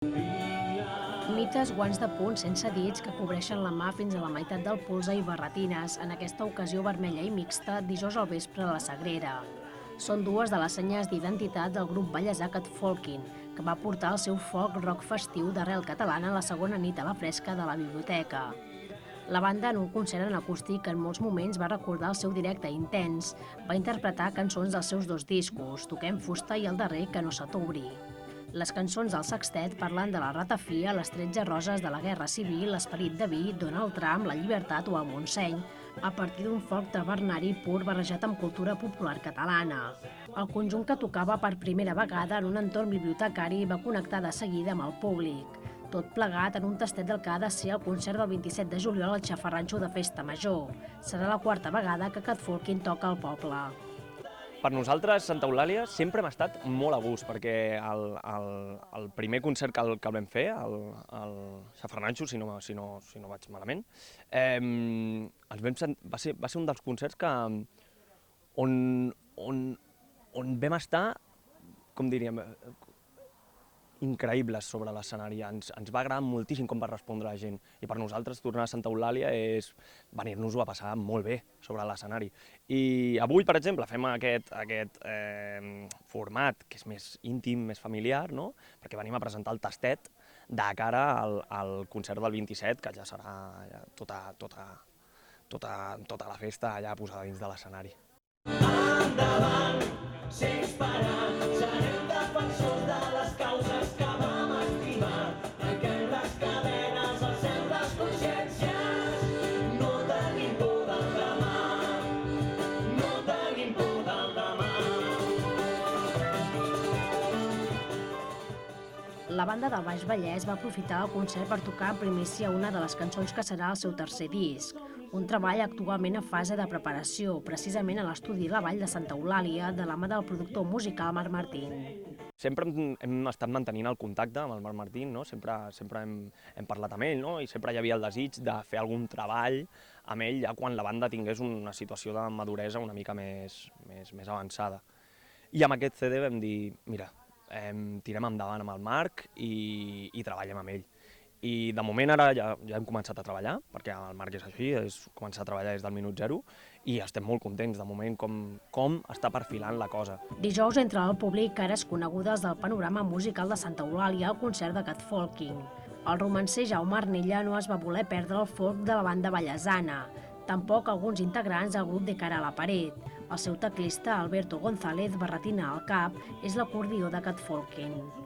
Mites guants de punt sense dits que cobreixen la mà fins a la meitat del polze i barretines, en aquesta ocasió vermella i mixta, dijous al vespre a la Sagrera. Són dues de les senyes d'identitat del grup ballesà Catfolking, que va portar el seu folk rock festiu d'arrel catalana a la segona nit a la fresca de la biblioteca. La banda, en un concert en acústic que en molts moments va recordar el seu directe intens, va interpretar cançons dels seus dos discos, Toquem fusta i el darrer Que no s'aturi. Les cançons del sextet parlen de la ratafia, les 13 roses de la Guerra Civil, l'esperit de vi, Donald Trump, la llibertat o el Montseny, a partir d'un folk tavernari pur barrejat amb cultura popular catalana. El conjunt que tocava per primera vegada en un entorn bibliotecari va connectar de seguida amb el públic. Tot plegat en un tastet del que ha de ser el concert del 27 de juliol al Xafarranxo de Festa Major. Serà la quarta vegada que Catfolking toca al poble. Per nosaltres, Santa Eulàlia sempre hem estat molt a gust, perquè el primer concert que el vam fer, al Xafarranxo, si no vaig malament, va ser un dels concerts on vam estar, com diríem, increïbles sobre l'escenari. Ens va agradar moltíssim com va respondre la gent. I per nosaltres tornar a Santa Eulàlia és venir-nos-ho a passar molt bé sobre l'escenari. I avui, per exemple, fem aquest format que és més íntim, més familiar, no? Perquè venim a presentar el tastet de cara al concert del 27, que ja serà tota la festa allà posada dins de l'escenari. Endavant, sense parar, serem defensors de les causes que vam estimar. Trenquem les cadenes, alcem les consciències. No tenim por del demà, no tenim por del demà. La banda del Baix Vallès va aprofitar el concert per tocar en primícia una de les cançons que serà el seu tercer disc, un treball actualment en fase de preparació, precisament a l'estudi La Vall de Santa Eulàlia, de la mà del productor musical Marc Martín. Sempre hem estat mantenint el contacte amb el Marc Martín, no? Sempre hem parlat amb ell, no? I sempre hi havia el desig de fer algun treball amb ell ja quan la banda tingués una situació de maduresa una mica més avançada. I amb aquest CD vam dir, mira, tirem endavant amb el Marc i treballem amb ell. I de moment ara ja hem començat a treballar, perquè el Marc és així, és començar a treballar des del minut zero, i estem molt contents de moment com està perfilant la cosa. Dijous entra al públic cares conegudes del panorama musical de Santa Eulàlia al concert de Catfolking. El romancer Jaume Arnella no es va voler perdre el folk de la banda vallesana, tampoc alguns integrants del grup De cara a la paret. El seu teclista, Alberto González, barretina al cap, és l'acordió de Catfolking.